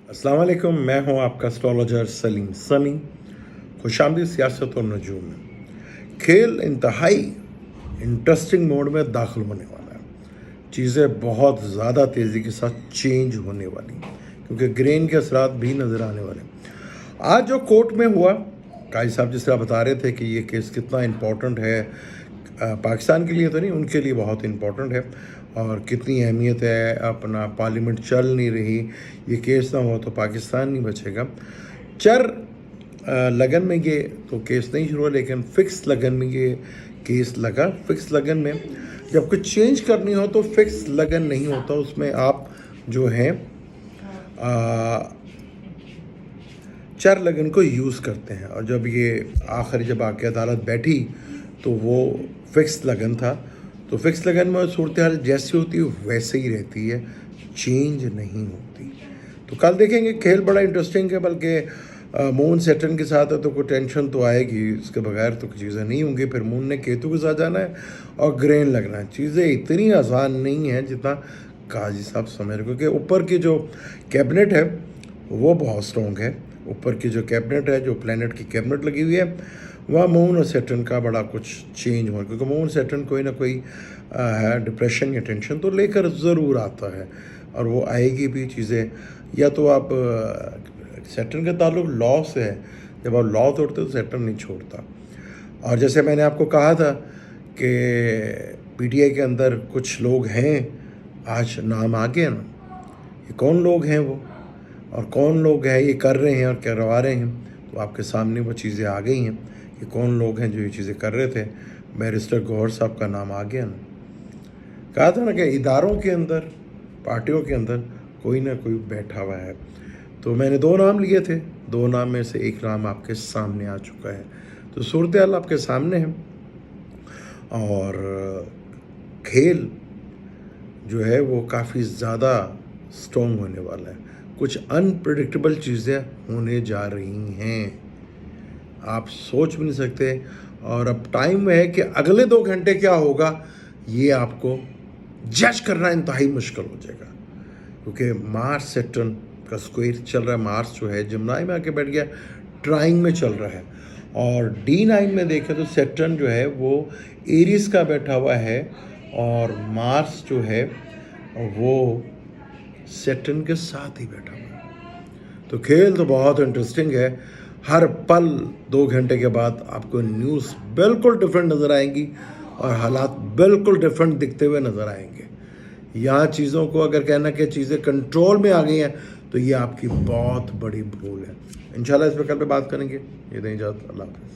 अस्सलाम वालेकुम, मैं हूं आपका एस्ट्रोलॉजर सलीम सनी। खुशामदीद सियासत और नजूम में खेल इंतहाई इंटरेस्टिंग मोड में दाखिल होने वाला है। चीज़ें बहुत ज़्यादा तेज़ी के साथ चेंज होने वाली हैं, क्योंकि ग्रेन के असरात भी नज़र आने वाले हैं। आज जो कोर्ट में हुआ, काजी साहब जिस तरह बता रहे थे कि ये केस कितना इम्पोर्टेंट है, पाकिस्तान के लिए तो नहीं, उनके लिए बहुत इम्पोर्टेंट है और कितनी अहमियत है। अपना पार्लियामेंट चल नहीं रही, ये केस ना हो तो पाकिस्तान नहीं बचेगा। चर लगन में ये तो केस नहीं शुरू हुआ, लेकिन फिक्स लगन में ये केस लगा। फिक्स लगन में जब कुछ चेंज करनी हो तो फिक्स लगन नहीं होता, उसमें आप जो हैं चर लगन को यूज़ करते हैं। और जब ये आखिरी जब आके अदालत बैठी तो वो फिक्स लगन था। तो फिक्स लगन में सूरत हाल जैसी होती है वैसे ही रहती है, चेंज नहीं होती। तो कल देखेंगे, खेल बड़ा इंटरेस्टिंग है। बल्कि मून सैटर्न के साथ है तो कोई टेंशन तो आएगी, इसके बगैर तो चीज़ें नहीं होंगी। फिर मून ने केतु के साथ जाना है और ग्रेन लगना है। चीज़ें इतनी आसान नहीं हैं जितना काजी साहब समझ रहे, क्योंकि ऊपर की जो कैबिनेट है वो बहुत स्ट्रॉन्ग है। ऊपर की जो कैबिनेट है, जो प्लैनेट की कैबिनेट लगी हुई है, वह मून और सैटर्न का बड़ा कुछ चेंज हो, क्योंकि मून सैटर्न कोई ना कोई है डिप्रेशन या टेंशन तो लेकर ज़रूर आता है, और वो आएगी भी। चीज़ें या तो आप सैटर्न का ताल्लुक लॉ से है, जब आप लॉ तोड़ते हो तो सैटर्न नहीं छोड़ता। और जैसे मैंने आपको कहा था कि पीटीआई के अंदर कुछ लोग हैं, आज नाम आ गया ना, ये कौन लोग हैं वो, और कौन लोग हैं ये कर रहे हैं और करवा रहे हैं, तो आपके सामने वो चीज़ें आ गई हैं कि कौन लोग हैं जो ये चीज़ें कर रहे थे। बैरिस्टर गौहर साहब का नाम आ गया ना। कहा था ना कि इदारों के अंदर, पार्टियों के अंदर कोई ना कोई बैठा हुआ है। तो मैंने दो नाम लिए थे, दो नाम में से एक नाम आपके सामने आ चुका है। तो सूरत हाल आपके सामने है, और खेल जो है वो काफ़ी ज़्यादा स्ट्रॉन्ग होने वाला है। कुछ अनप्रेडिक्टेबल चीज़ें होने जा रही हैं, आप सोच भी नहीं सकते। और अब टाइम है कि अगले 2 घंटे क्या होगा ये आपको जज करना इंतहाई मुश्किल हो जाएगा, क्योंकि मार्स सैटर्न का स्क्वायर चल रहा है। मार्स जो है जिम्नाई में आके बैठ गया, ट्राइंग में चल रहा है। और D9 में देखें तो सैटर्न जो है वो एरीज का बैठा हुआ है, और मार्स जो है वो सैटर्न के साथ ही बैठा हुआ है। तो खेल तो बहुत इंटरेस्टिंग है। हर पल 2 घंटे के बाद आपको न्यूज़ बिल्कुल डिफरेंट नज़र आएंगी और हालात बिल्कुल डिफरेंट दिखते हुए नज़र आएंगे। यहाँ चीज़ों को अगर कहना कि चीज़ें कंट्रोल में आ गई हैं तो ये आपकी बहुत बड़ी भूल है। इंशाल्लाह इस पर कल पे बात करेंगे। ये दें इजाज़त, अल्लाह हाफ़िज़।